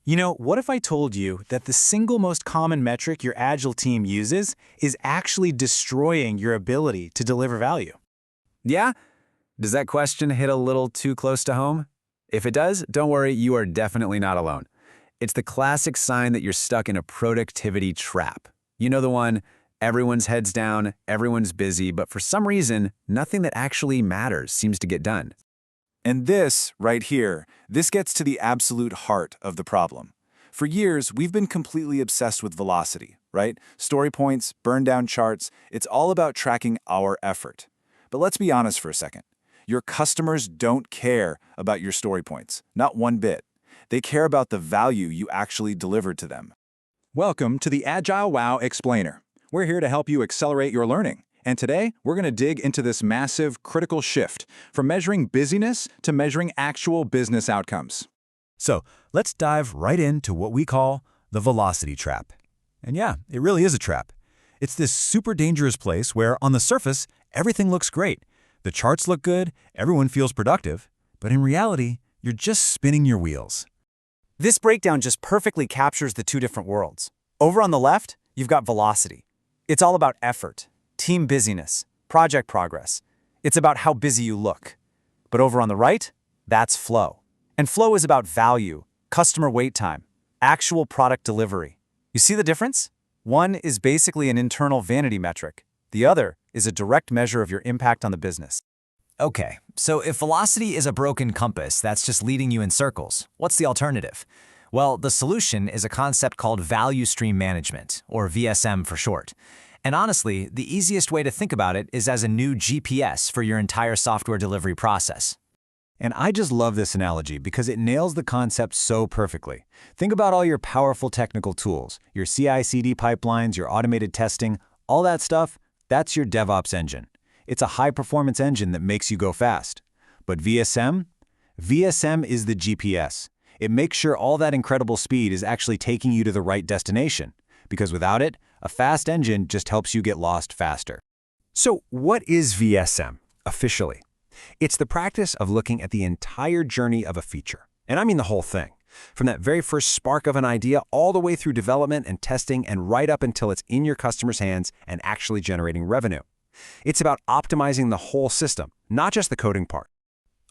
What if I told you that the single most common metric your Agile team uses is actually destroying your ability to deliver value? Yeah? Does that question hit a little too close to home? If it does, don't worry, you are definitely not alone. It's the classic sign that you're stuck in a productivity trap. You know the one, everyone's heads down, everyone's busy, but for some reason, nothing that actually matters seems to get done. And this, right here, this gets to the absolute heart of the problem. For years, we've been completely obsessed with velocity, right? Story points, burn-down charts, it's all about tracking our effort. But let's be honest for a second. Your customers don't care about your story points, not one bit. They care about the value you actually delivered to them. Welcome to the AgileWoW Explainer. We're here to help you accelerate your learning. And today, we're going to dig into this massive, critical shift from measuring busyness to measuring actual business outcomes. So let's dive right into what we call the velocity trap. And yeah, it really is a trap. It's this super dangerous place where, on the surface, everything looks great. The charts look good, everyone feels productive, but in reality, you're just spinning your wheels. This breakdown just perfectly captures the two different worlds. Over on the left, you've got velocity. It's all about effort, team busyness, project progress. It's about how busy you look. But over on the right, that's flow. And flow is about value, customer wait time, actual product delivery. You see the difference? One is basically an internal vanity metric. The other is a direct measure of your impact on the business. Okay, so if velocity is a broken compass that's just leading you in circles, what's the alternative? Well, the solution is a concept called value stream management, or VSM for short. And honestly, the easiest way to think about it is as a new GPS for your entire software delivery process. And I just love this analogy because it nails the concept so perfectly. Think about all your powerful technical tools, your CI/CD pipelines, your automated testing, all that stuff, that's your DevOps engine. It's a high-performance engine that makes you go fast. But VSM? VSM is the GPS. It makes sure all that incredible speed is actually taking you to the right destination. Because without it, a fast engine just helps you get lost faster. So what is VSM, officially? It's the practice of looking at the entire journey of a feature. And I mean the whole thing. From that very first spark of an idea all the way through development and testing and right up until it's in your customer's hands and actually generating revenue. It's about optimizing the whole system, not just the coding part.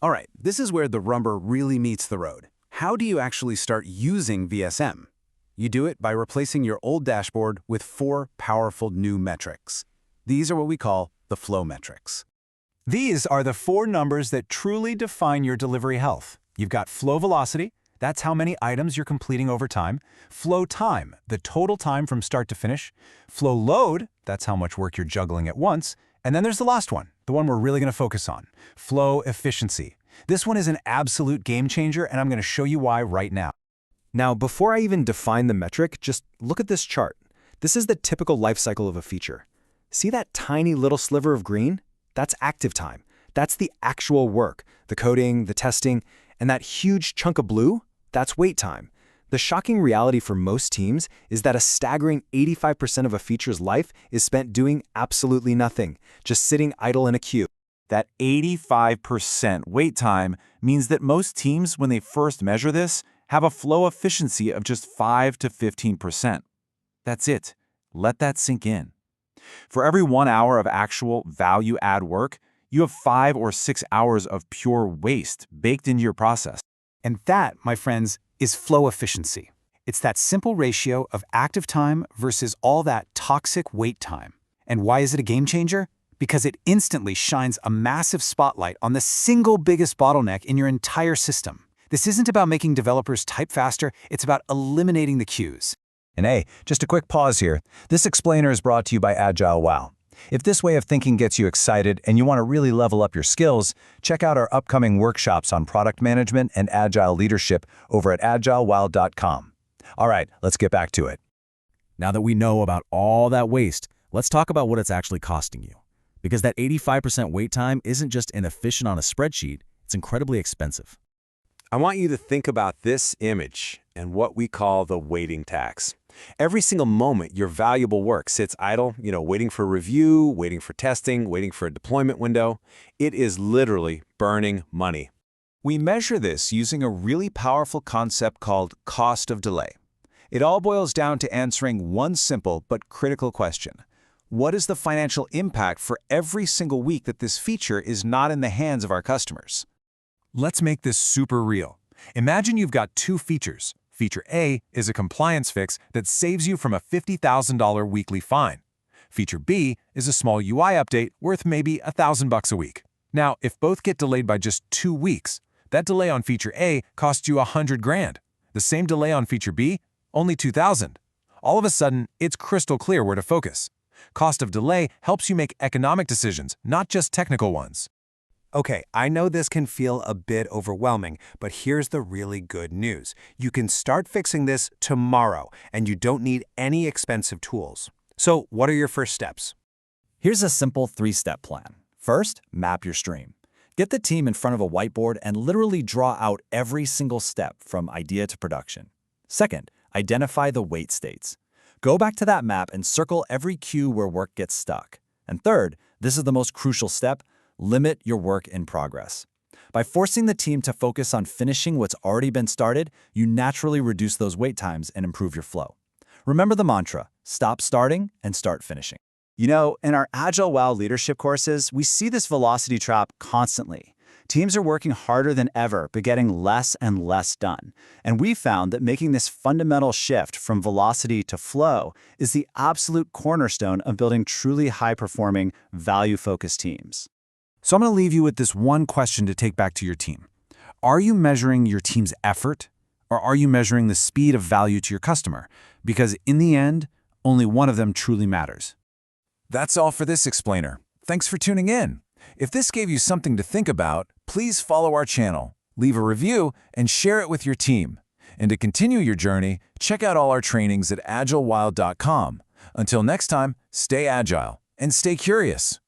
All right, this is where the rubber really meets the road. How do you actually start using VSM? You do it by replacing your old dashboard with 4 powerful new metrics. These are what we call the flow metrics. These are the 4 numbers that truly define your delivery health. You've got flow velocity, that's how many items you're completing over time. Flow time, the total time from start to finish. Flow load, that's how much work you're juggling at once. And then there's the last one, the one we're really going to focus on, flow efficiency. This one is an absolute game changer, and I'm going to show you why right now. Now, before I even define the metric, just look at this chart. This is the typical life cycle of a feature. See that tiny little sliver of green? That's active time. That's the actual work, the coding, the testing, and that huge chunk of blue? That's wait time. The shocking reality for most teams is that a staggering 85% of a feature's life is spent doing absolutely nothing, just sitting idle in a queue. That 85% wait time means that most teams, when they first measure this, have a flow efficiency of just 5 to 15%. That's it. Let that sink in. For every 1 hour of actual value-add work, you have 5 or 6 hours of pure waste baked into your process. And that, my friends, is flow efficiency. It's that simple ratio of active time versus all that toxic wait time. And why is it a game changer? Because it instantly shines a massive spotlight on the single biggest bottleneck in your entire system. This isn't about making developers type faster, it's about eliminating the queues. And hey, just a quick pause here. This explainer is brought to you by AgileWoW. If this way of thinking gets you excited and you want to really level up your skills, check out our upcoming workshops on product management and agile leadership over at AgileWoW.com. All right, let's get back to it. Now that we know about all that waste, let's talk about what it's actually costing you. Because that 85% wait time isn't just inefficient on a spreadsheet, it's incredibly expensive. I want you to think about this image and what we call the waiting tax. Every single moment your valuable work sits idle, waiting for review, waiting for testing, waiting for a deployment window, it is literally burning money. We measure this using a really powerful concept called cost of delay. It all boils down to answering one simple but critical question. What is the financial impact for every single week that this feature is not in the hands of our customers? Let's make this super real. Imagine you've got two features. Feature A is a compliance fix that saves you from a $50,000 weekly fine. Feature B is a small UI update worth maybe $1,000 a week. Now, if both get delayed by just 2 weeks, that delay on feature A costs you $100,000. The same delay on feature B, only $2,000. All of a sudden, it's crystal clear where to focus. Cost of delay helps you make economic decisions, not just technical ones. Okay, I know this can feel a bit overwhelming, but here's the really good news. You can start fixing this tomorrow, and you don't need any expensive tools. So, what are your first steps? Here's a simple 3-step plan. First, map your stream. Get the team in front of a whiteboard and literally draw out every single step from idea to production. Second, identify the wait states. Go back to that map and circle every queue where work gets stuck. And third, this is the most crucial step, limit your work in progress. By forcing the team to focus on finishing what's already been started, you naturally reduce those wait times and improve your flow. Remember the mantra, stop starting and start finishing. You know, in our AgileWoW leadership courses, we see this velocity trap constantly. Teams are working harder than ever, but getting less and less done. And we found that making this fundamental shift from velocity to flow is the absolute cornerstone of building truly high-performing, value-focused teams. So I'm going to leave you with this one question to take back to your team. Are you measuring your team's effort, or are you measuring the speed of value to your customer? Because in the end, only one of them truly matters. That's all for this explainer. Thanks for tuning in. If this gave you something to think about, please follow our channel, leave a review, and share it with your team. And to continue your journey, check out all our trainings at AgileWoW.com. Until next time, stay agile and stay curious.